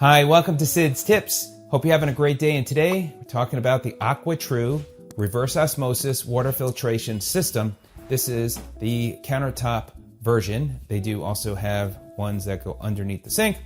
Hi, welcome to Sid's Tips. Hope you're having a great day, and today we're talking about the AquaTru reverse osmosis water filtration system. This is the countertop version. They do also have ones that go underneath the sink,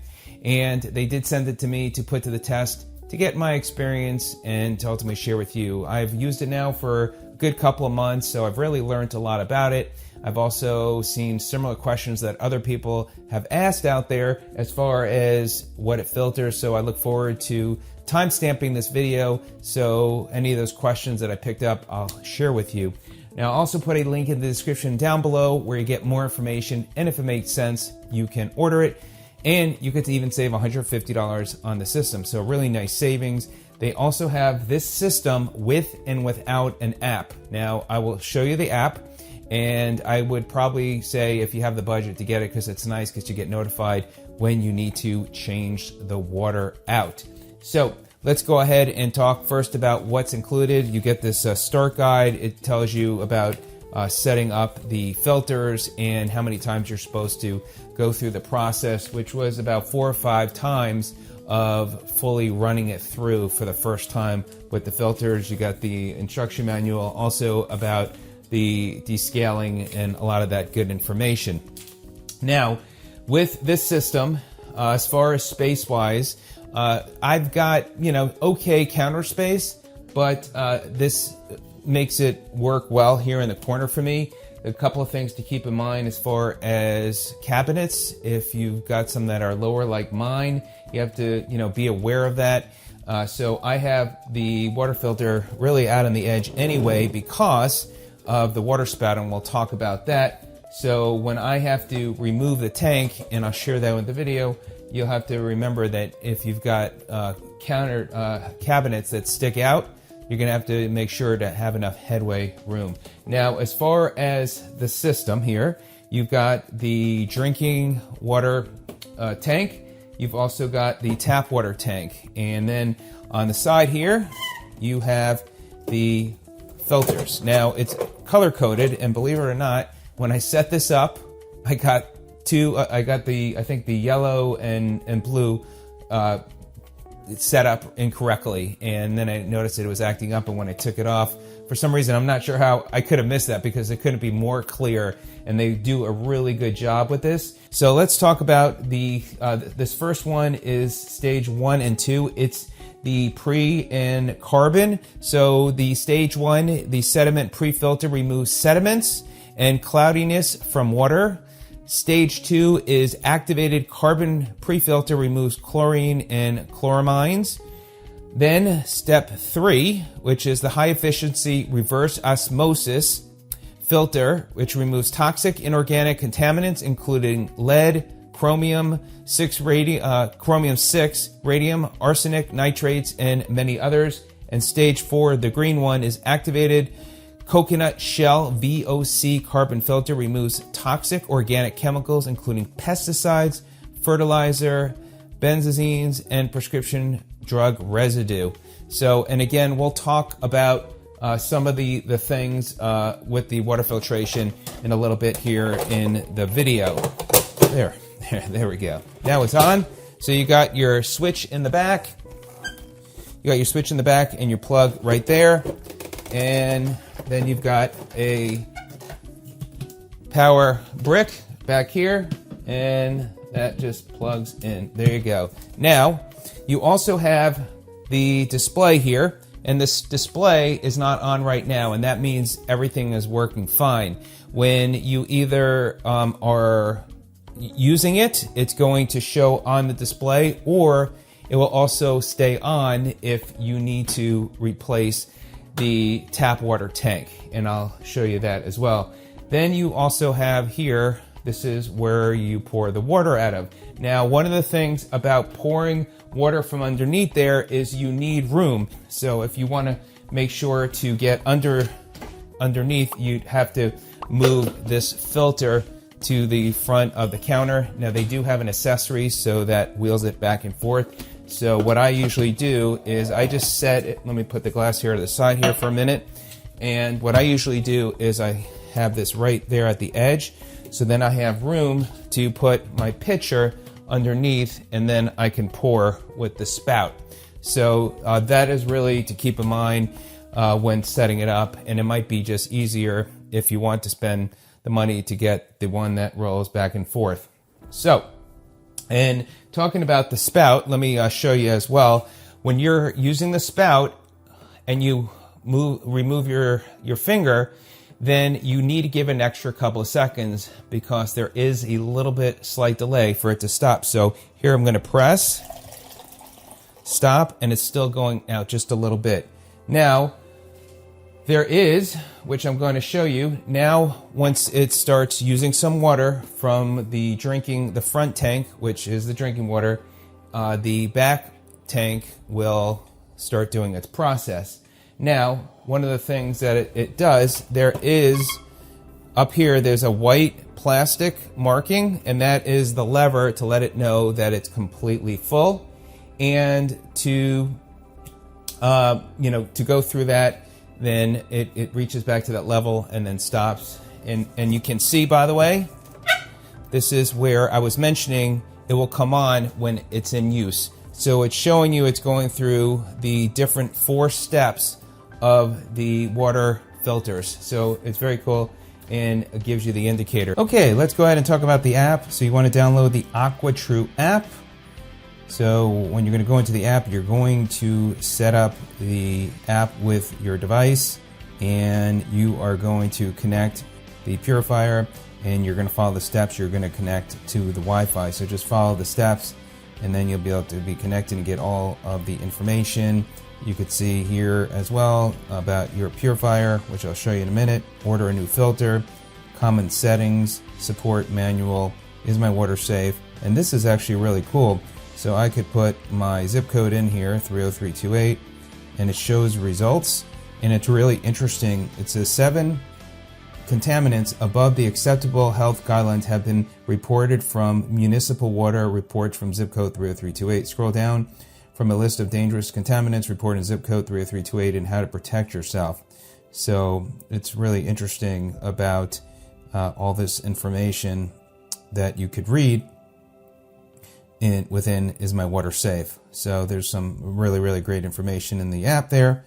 and they did send it to me to put to the test to get my experience and to ultimately share with you. I've used it now for a good couple of months, so I've really learned a lot about it. I've also seen similar questions that other people have asked out there as far as what it filters, so I look forward to timestamping this video so any of those questions that I picked up I'll share with you. Now, I'll also put a link in the description down below where you get more information, and if it makes sense, you can order it, and you get to even save $150 on the system, so really nice savings. They also have this system with and without an app. Now, I will show you the app, and I would probably say if you have the budget to get it, because it's nice because you get notified when you need to change the water out. So let's go ahead and talk first about what's included. You get this start guide. It tells you about setting up the filters and how many times you're supposed to go through the process, which was about 4 or 5 times of fully running it through for the first time with the filters. You got the instruction manual also about the descaling and a lot of that good information. Now, with this system, as far as space-wise, I've got, okay counter space, but this makes it work well here in the corner for me. A couple of things to keep in mind as far as cabinets. If you've got some that are lower like mine, you have to, be aware of that. So I have the water filter really out on the edge anyway because of the water spout, and we'll talk about that. So when I have to remove the tank, and I'll share that with the video, you'll have to remember that if you've got cabinets that stick out, you're going to have to make sure to have enough headway room. Now, as far as the system here, you've got the drinking water tank. You've also got the tap water tank. And then on the side here, you have the filters. Now, it's color-coded, and believe it or not, when I set this up, I got the yellow and blue set up incorrectly, and then I noticed that it was acting up, and when I took it off, for some reason, I'm not sure how I could have missed that because it couldn't be more clear, and they do a really good job with this. So let's talk about this first one is stage 1 and 2. It's the pre and carbon. So the stage 1, the sediment pre-filter removes sediments and cloudiness from water. Stage 2 is activated carbon pre-filter removes chlorine and chloramines. Then step 3, which is the high efficiency reverse osmosis filter, which removes toxic inorganic contaminants including lead, chromium 6, radium, arsenic, nitrates, and many others. And stage 4, the green one, is activated coconut shell VOC carbon filter removes toxic organic chemicals including pesticides, fertilizer, benzazines, and prescription drug residue. So, and again, we'll talk about some of the things with the water filtration in a little bit here in the video. There we go. Now it's on. So you got your switch in the back. You got your switch in the back and your plug right there. And then you've got a power brick back here, and that just plugs in. There you go. Now, you also have the display here, and this display is not on right now, and that means everything is working fine. When you either are using it, it's going to show on the display, or it will also stay on if you need to replace the tap water tank, and I'll show you that as well. Then you also have here, this is where you pour the water out of. Now, one of the things about pouring water from underneath there is you need room. So if you want to make sure to get underneath, you'd have to move this filter to the front of the counter. Now, they do have an accessory so that wheels it back and forth. So what I usually do is I just set it, let me put the glass here to the side here for a minute. And what I usually do is I have this right there at the edge. So then I have room to put my pitcher underneath, and then I can pour with the spout. So that is really to keep in mind when setting it up, and it might be just easier if you want to spend the money to get the one that rolls back and forth. So, and talking about the spout, let me show you as well. When you're using the spout and you remove your finger, then you need to give an extra couple of seconds because there is a little bit slight delay for it to stop. So here I'm going to press, stop, and it's still going out just a little bit. Now, there is, which I'm going to show you, now once it starts using some water from the front tank, which is the drinking water, the back tank will start doing its process. Now, one of the things that it does, there is, up here, there's a white plastic marking, and that is the lever to let it know that it's completely full. And to, to go through that, then it reaches back to that level and then stops. And you can see, by the way, this is where I was mentioning it will come on when it's in use. So it's showing you it's going through the different 4 steps of the water filters. So it's very cool, and it gives you the indicator. Okay, let's go ahead and talk about the app. So you want to download the AquaTru app. So when you're going to go into the app, you're going to set up the app with your device, and you are going to connect the Purifier, and you're going to follow the steps. You're going to connect to the Wi-Fi. So just follow the steps, and then you'll be able to be connected and get all of the information. You could see here as well about your Purifier, which I'll show you in a minute. Order a new filter, common settings, support manual, is my water safe? And this is actually really cool. So I could put my zip code in here, 30328, and it shows results. And it's really interesting. It says 7 contaminants above the acceptable health guidelines have been reported from municipal water reports from zip code 30328. Scroll down from a list of dangerous contaminants reported in zip code 30328 and how to protect yourself. So it's really interesting about all this information that you could read within Is My Water Safe? So there's some really, really great information in the app there.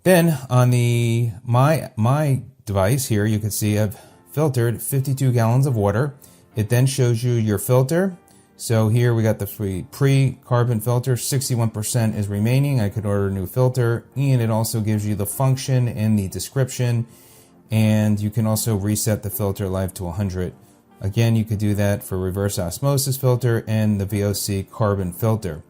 Then on the my device here, you can see I've filtered 52 gallons of water. It then shows you your filter. So here we got the free pre-carbon filter, 61% is remaining. I could order a new filter, and it also gives you the function and the description, and you can also reset the filter life to 100. Again, you could do that for reverse osmosis filter and the VOC carbon filter.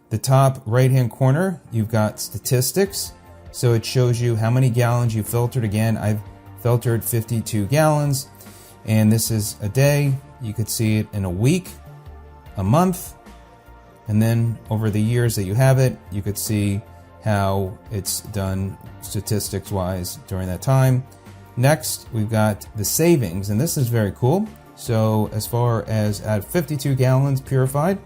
The top right-hand corner, you've got statistics. So it shows you how many gallons you filtered. Again, I've filtered 52 gallons, and this is a day. You could see it in a week, a month, and then over the years that you have it, you could see how it's done statistics-wise during that time. Next, we've got the savings, and this is very cool. So as far as at 52 gallons purified,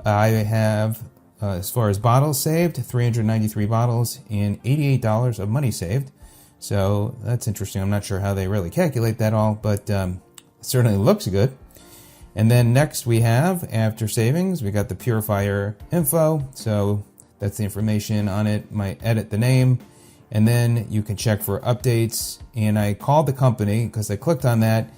I have, as far as bottles saved, 393 bottles and $88 of money saved. So that's interesting. I'm not sure how they really calculate that all, but it certainly looks good. And then next we have, after savings, we got the Purifier info. So that's the information on it. Might edit the name. And then you can check for updates. And I called the company because I clicked on that.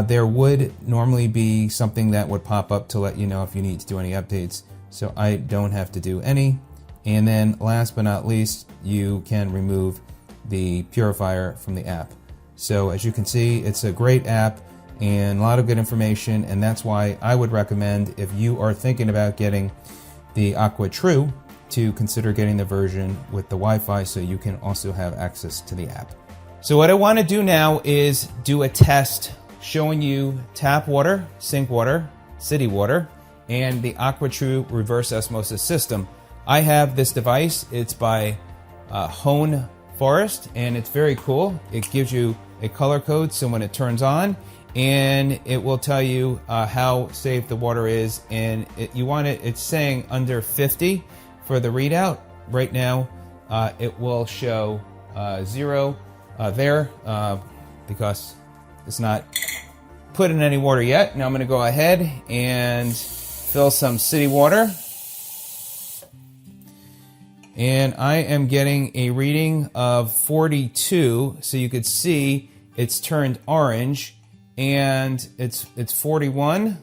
There would normally be something that would pop up to let you know if you need to do any updates. So I don't have to do any. And then last but not least, you can remove the Purifier from the app. So as you can see, it's a great app and a lot of good information. And that's why I would recommend, if you are thinking about getting the AquaTru, to consider getting the version with the Wi-Fi so you can also have access to the app. So what I want to do now is do a test showing you tap water, sink water, city water, and the AquaTru reverse osmosis system. I have this device. It's by Hone Forest, and it's very cool. It gives you a color code, so when it turns on, and it will tell you how safe the water is. And it's saying under 50 for the readout. Right now, it will show 0 there because it's not put in any water yet. Now I'm going to go ahead and fill some city water. And I am getting a reading of 42, so you could see it's turned orange, and it's 41.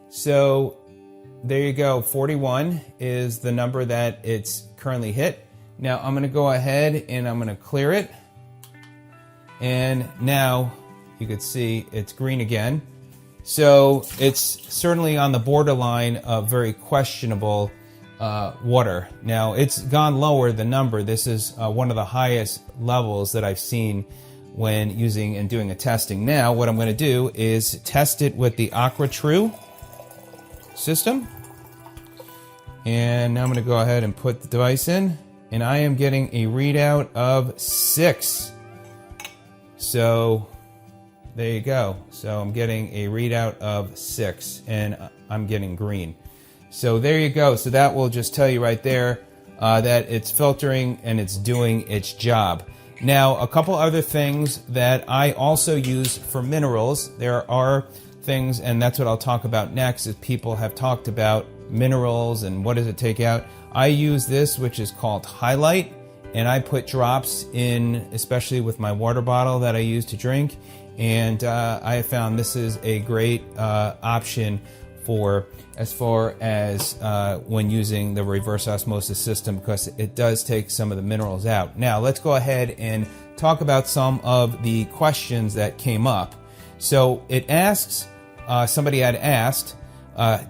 So there you go, 41 is the number that it's currently hit. Now I'm going to go ahead and I'm going to clear it. And now you could see it's green again. So it's certainly on the borderline of very questionable water. Now it's gone lower, the number. This is one of the highest levels that I've seen when using and doing a testing. Now what I'm going to do is test it with the AquaTru system. And now I'm going to go ahead and put the device in, and I am getting a readout of 6. So there you go. So I'm getting a readout of 6, and I'm getting green. So there you go. So that will just tell you right there that it's filtering and it's doing its job. Now, a couple other things that I also use for minerals. There are things, and that's what I'll talk about next, is people have talked about minerals and what does it take out. I use this, which is called Highlight, and I put drops in, especially with my water bottle that I use to drink. And I have found this is a great option for as far as when using the reverse osmosis system, because it does take some of the minerals out. Now let's go ahead and talk about some of the questions that came up. So it asks, somebody had asked,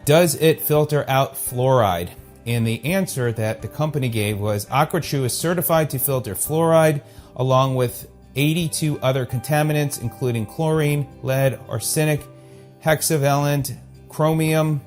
does it filter out fluoride? And the answer that the company gave was AquaTru is certified to filter fluoride along with 82 other contaminants, including chlorine, lead, arsenic, hexavalent, chromium,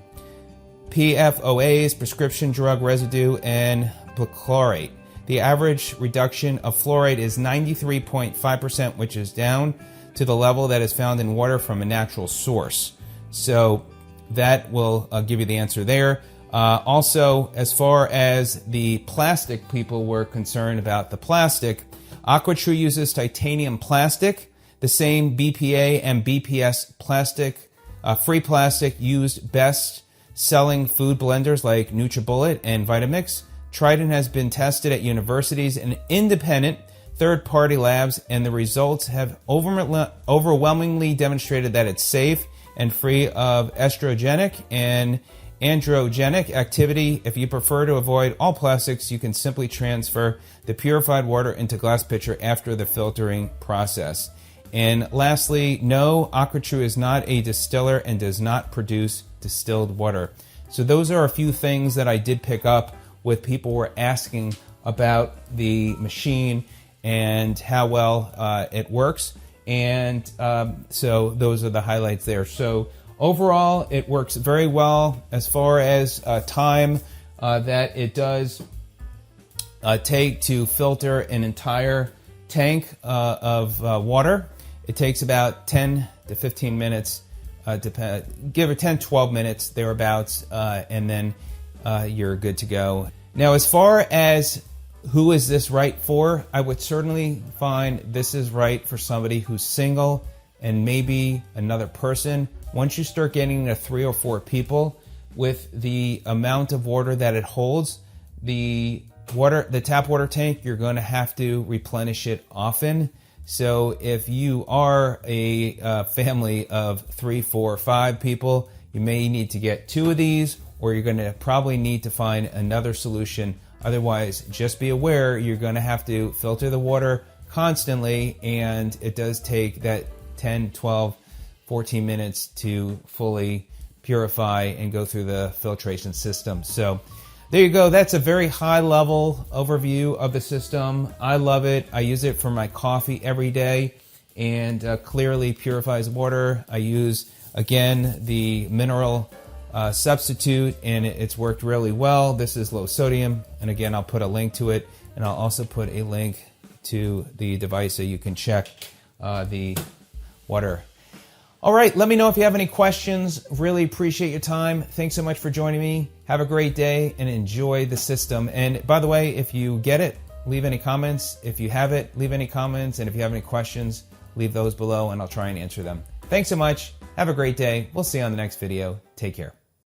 PFOAs, prescription drug residue, and perchlorate. The average reduction of fluoride is 93.5%, which is down to the level that is found in water from a natural source. So that will give you the answer there. Also, as far as the plastic, people were concerned about the plastic. AquaTru uses titanium plastic, the same BPA and BPS plastic, free plastic used best selling food blenders like NutriBullet and Vitamix. Trident has been tested at universities and independent third-party labs, and the results have overwhelmingly demonstrated that it's safe and free of estrogenic and androgenic activity. If you prefer to avoid all plastics, you can simply transfer the purified water into glass pitcher after the filtering process. And lastly, no, AquaTru is not a distiller and does not produce distilled water. So those are a few things that I did pick up with people were asking about the machine and how well it works. And so those are the highlights there. So overall, it works very well as far as time that it does take to filter an entire tank of water. It takes about 10 to 15 minutes, give it 10, 12 minutes, thereabouts, and then you're good to go. Now, as far as who is this right for, I would certainly find this is right for somebody who's single and maybe another person. Once you start getting to 3 or 4 people, with the amount of water that it holds, the tap water tank, you're going to have to replenish it often. So if you are a family of 3, 4, 5 people, you may need to get 2 of these, or you're going to probably need to find another solution. Otherwise, just be aware you're going to have to filter the water constantly, and it does take that 10, 12, 14 minutes to fully purify and go through the filtration system. So there you go. That's a very high level overview of the system. I love it. I use it for my coffee every day, and clearly purifies water. I use, again, the mineral substitute, and it's worked really well. This is low sodium, and again, I'll put a link to it, and I'll also put a link to the device so you can check the water. All right, let me know if you have any questions. Really appreciate your time. Thanks so much for joining me. Have a great day and enjoy the system. And by the way, if you get it, leave any comments. If you have it, leave any comments. And if you have any questions, leave those below and I'll try and answer them. Thanks so much. Have a great day. We'll see you on the next video. Take care.